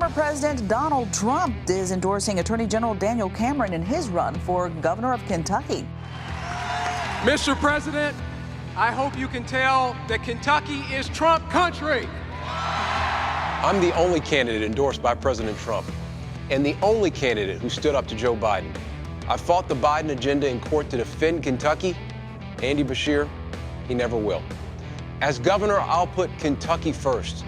Former President Donald Trump is endorsing Attorney General Daniel Cameron in his run for governor of Kentucky. Mr. President, I hope you can tell that Kentucky is Trump country. I'm the only candidate endorsed by President Trump, and the only candidate who stood up to Joe Biden. I fought the Biden agenda in court to defend Kentucky. Andy Beshear, he never will. As governor, I'll put Kentucky first,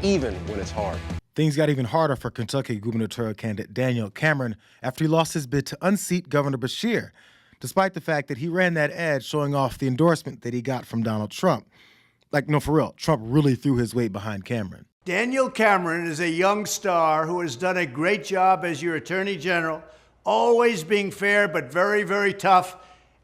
even when it's hard. Things got even harder for Kentucky gubernatorial candidate Daniel Cameron after he lost his bid to unseat Governor Beshear, despite the fact that he ran that ad showing off the endorsement that he got from Donald Trump. Like, no, for real, Trump really threw his weight behind Cameron. Daniel Cameron is a young star who has done a great job as your Attorney General, always being fair but very, very tough.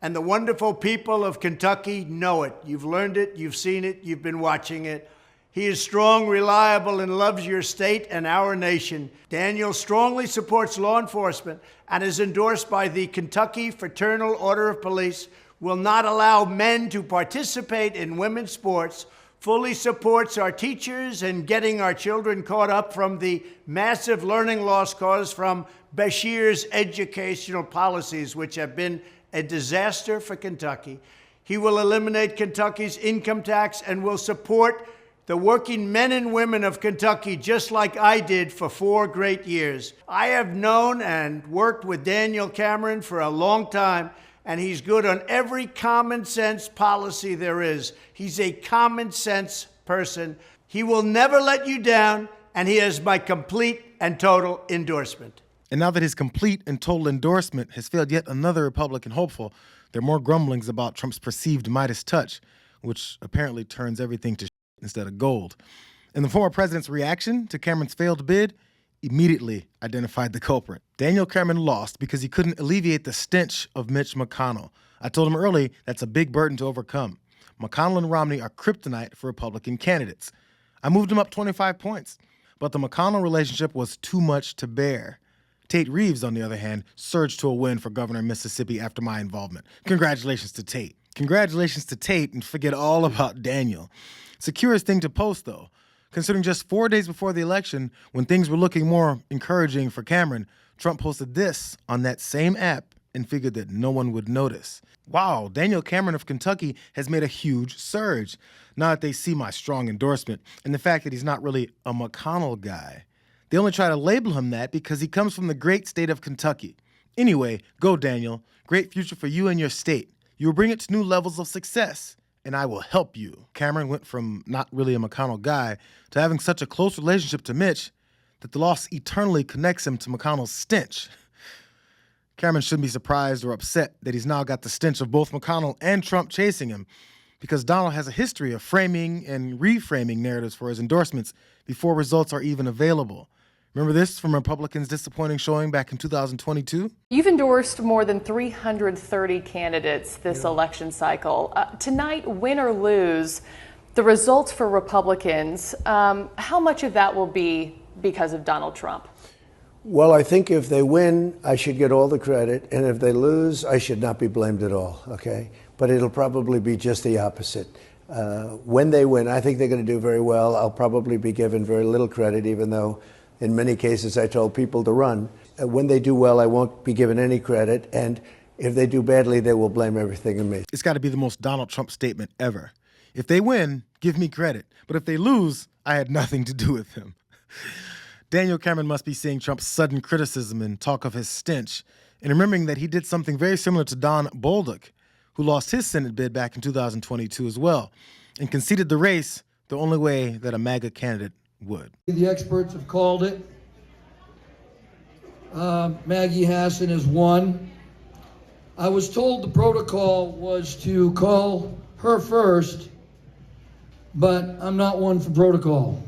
And the wonderful people of Kentucky know it. You've learned it, you've seen it, you've been watching it. He is strong, reliable, and loves your state and our nation. Daniel strongly supports law enforcement and is endorsed by the Kentucky Fraternal Order of Police, will not allow men to participate in women's sports, fully supports our teachers and getting our children caught up from the massive learning loss caused from Beshear's educational policies, which have been a disaster for Kentucky. He will eliminate Kentucky's income tax and will support the working men and women of Kentucky, just like I did for 4 great years. I have known and worked with Daniel Cameron for a long time, and he's good on every common sense policy there is. He's a common sense person. He will never let you down, and he has my complete and total endorsement. And now that his complete and total endorsement has failed yet another Republican hopeful, there are more grumblings about Trump's perceived Midas touch, which apparently turns everything to shit instead of gold. And the former president's reaction to Cameron's failed bid immediately identified the culprit. Daniel Cameron lost because he couldn't alleviate the stench of Mitch McConnell. I told him early that's a big burden to overcome. McConnell and Romney are kryptonite for Republican candidates. I moved him up 25 points, but the McConnell relationship was too much to bear. Tate Reeves, on the other hand, surged to a win for governor of Mississippi after my involvement. Congratulations to Tate. Congratulations to Tate, and forget all about Daniel. It's a curious thing to post, though, considering just 4 days before the election, when things were looking more encouraging for Cameron, Trump posted this on that same app and figured that no one would notice. Wow, Daniel Cameron of Kentucky has made a huge surge, now that they see my strong endorsement and the fact that he's not really a McConnell guy. They only try to label him that because he comes from the great state of Kentucky. Anyway, go Daniel. Great future for you and your state. You will bring it to new levels of success, and I will help you. Cameron went from not really a McConnell guy to having such a close relationship to Mitch that the loss eternally connects him to McConnell's stench. Cameron shouldn't be surprised or upset that he's now got the stench of both McConnell and Trump chasing him, because Donald has a history of framing and reframing narratives for his endorsements before results are even available. Remember this from Republicans' disappointing showing back in 2022? You've endorsed more than 330 candidates this election cycle. Tonight, win or lose, the results for Republicans, how much of that will be because of Donald Trump? Well, I think if they win, I should get all the credit. And if they lose, I should not be blamed at all, okay? But it'll probably be just the opposite. When they win, I think they're going to do very well. I'll probably be given very little credit, even though in many cases I told people to run. When they do well, I won't be given any credit. And if they do badly, they will blame everything on me. It's got to be the most Donald Trump statement ever. If they win, give me credit. But if they lose, I had nothing to do with him. Daniel Cameron must be seeing Trump's sudden criticism and talk of his stench, and remembering that he did something very similar to Don Bolduc, who lost his Senate bid back in 2022 as well, and conceded the race the only way that a MAGA candidate would. The experts have called it. Maggie Hassan has won. I was told the protocol was to call her first, but I'm not one for protocol.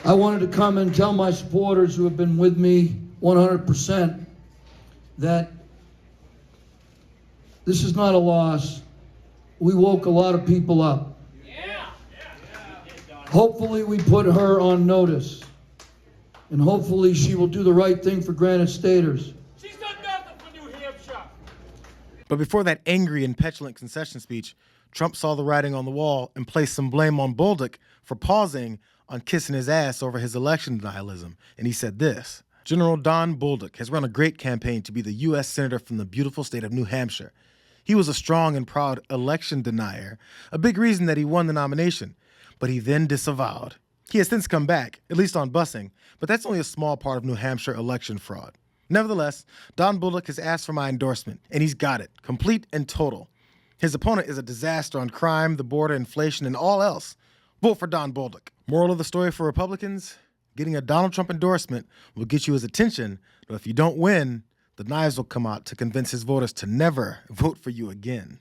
I wanted to come and tell my supporters who have been with me 100% that this is not a loss. We woke a lot of people up. Hopefully we put her on notice, and hopefully she will do the right thing for Granite Staters. She's done nothing for New Hampshire. But before that angry and petulant concession speech, Trump saw the writing on the wall and placed some blame on Bolduc for pausing on kissing his ass over his election denialism. And he said this: General Don Bolduc has run a great campaign to be the U.S. Senator from the beautiful state of New Hampshire. He was a strong and proud election denier, a big reason that he won the nomination, but he then disavowed. He has since come back, at least on busing, but that's only a small part of New Hampshire election fraud. Nevertheless, Don Bolduc has asked for my endorsement, and he's got it, complete and total. His opponent is a disaster on crime, the border, inflation, and all else. Vote for Don Bolduc. Moral of the story for Republicans: getting a Donald Trump endorsement will get you his attention, but if you don't win, the knives will come out to convince his voters to never vote for you again.